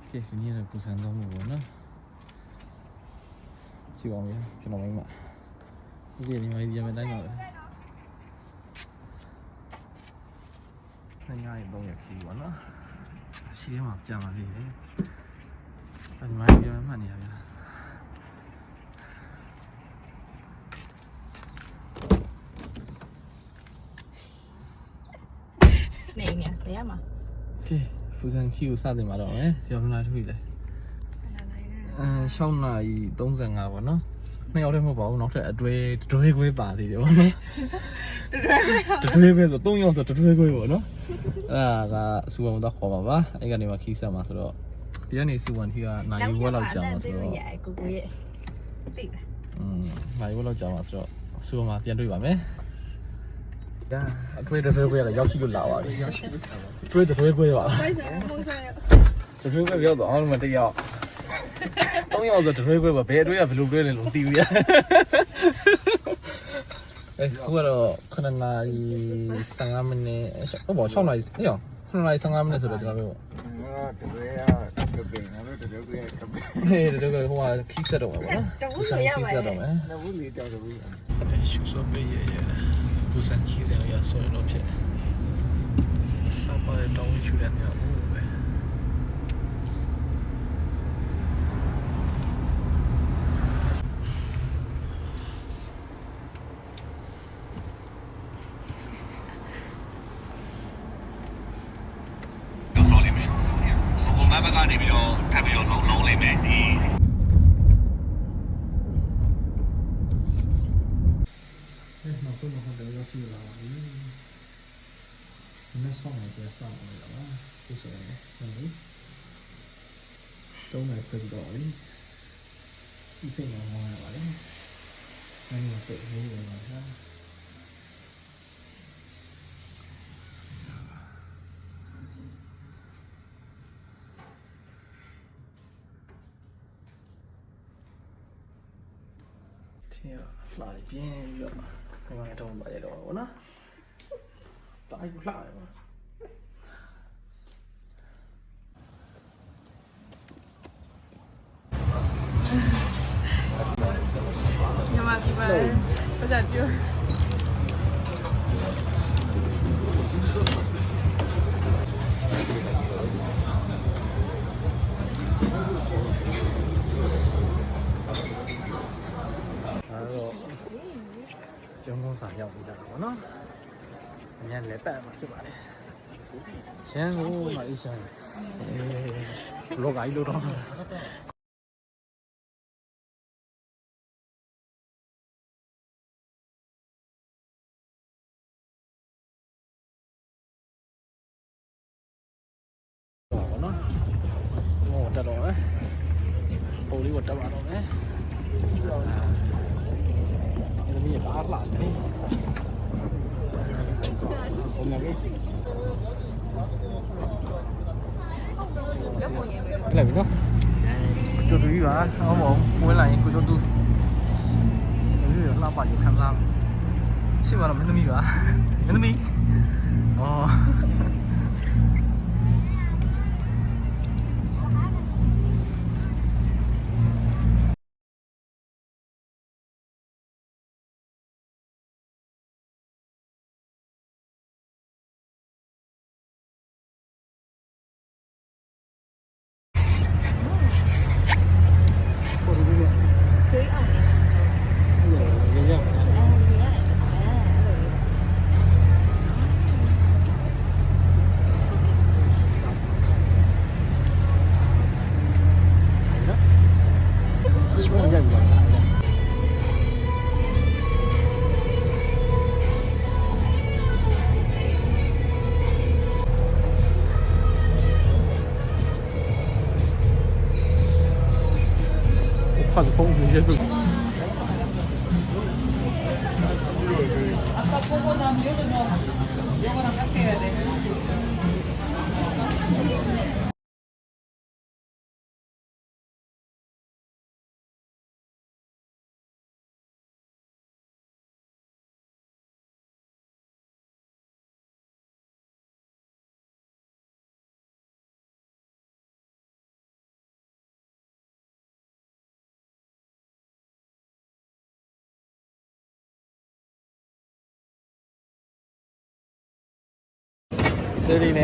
Okay, sini ada perusahaan kamu, mana? Cium ya, kena main mak. Okay, ni mari dia main tengok. Tanya itu ya kiri mana? Sini mak jangan lagi. Tanya mari dia main mana ya? Nè, té mà. Okay, perusahaan Q satu mana dong? Jawab nak tu ile. Sau này 35ပါနော်နှစ်ယောက်တည်းမဟုတ်ပါဘူးနောက်ထပ်အတွဲခွဲပါသေးတယ်ဗောနော်တွဲခွဲဆို3ယောက်ဆိုတွဲခွဲပေါ့နော်အဲ့ဒါကစူဝန်တော့ခေါ်ပါပါအဲ့ကနေမှခီးဆက်မှာဆိုတော့ဒီကနေစူဝန်ထီကနိုင်ဝက်လောက်ကြာမှာဆိုတော့ကိုရဲ့သိလားနိုင်ဝက်လောက်ကြာမှာဆိုတော့စူဝန်မှာပြန်တွေ့ပါမယ်ဒါအတွဲခွဲရရောက်ရှိလို့လာပါပြီရောက်ရှိလို့တွဲခွဲပါတွဲခွဲရောက်တော့အားလုံးမတယောက်3ယောက်ဆိုတွဲခွဲပါဘယ်အတွဲကဘယ်လိုတွဲလဲလို့မသိဘူးဗျာခုကတော့9နာရီ15မိနစ်ဟုတ်ပါ6နာရီဟေ့9နာရီ15မိနစ်ဆိုတော့ကျွန်တော်တို့တွဲရကပင်းနော်တွဲခွဲကပင်းဟေးတွဲခွဲဟိုကခီးဆက်တော့မှာပေါ့နော်ခီးဆက်တော့မယ်နဘူးလေးတောက်ဘူးရှုစောပေးရဘူစန်ခီးစရဆိုရင်တော့ဖြစ်အပါရတောင်းချူတယ်များဘူးပဲဘက်ကနေပြီးတော့ထပ်ပြီးတော့လုံးလိုက်မယ်ဒီနောက်ဆုံးတော့တော့ရောက်ရှိလာပါပြီ။နေ့ဆောင်နေပြဆောင်နေလာပါ။ဒီဆိုရင်ဟုတ်တုံးနေပြတော့လေ။ဒီစိတ်မှာဟောရပါလေ။အဲ့ဒီမှာပြည့်နေတယ်ပါလား။လာပြင်းပြီးတော့ဒီမှာတော့ပါရတော့ဘောနော်တားယူလှတယ်ပါညမပြပါပတ်သက်ပြောကျုံကုန်းစာရောက်နေကြတာပေါ့နော်အများလည်းပတ်မှာဖြစ်ပါတယ်ရှမ်းကိုမအေးရှမ်းဘလော့ဂိုင်းလို့တော့ပေါ့နော်ဟိုတက်တော့မယ်ပုံလေးကိုတက်ပါတော့မယ်มีปลาหลานนี่ผมอยากได้อะไรพี่เนาะจุดนี้วะเขาบอกเวลากูจะดูซื้อลาบะอยู่ข้างล่างใช่ป่ะเราไม่ต้องมีวะไม่ต้องมีอ๋อ放风直接就。这里呢。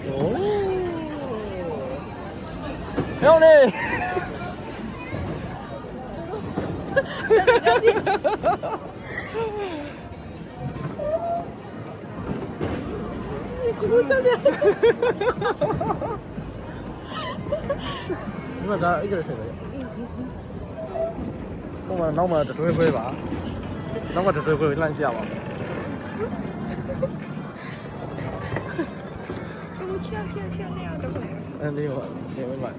哦。然后呢？你咕咕叫的。你们咋一个人睡的？我们这追回吧，那我这追回烂掉了。我去那样的会。嗯，对我前面买。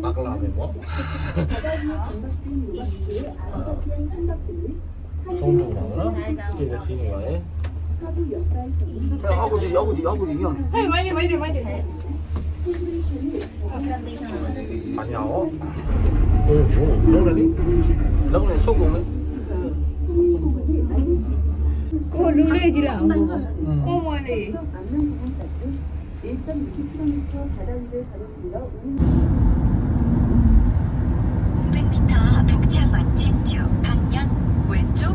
八个辣的么？松竹了，这个新的嘞。要不就。哎，慢点。아니야. lâu này số cùng đấy. Cô lưu lê gì là cô mua này. 500m 북창원 진주 방면 왼쪽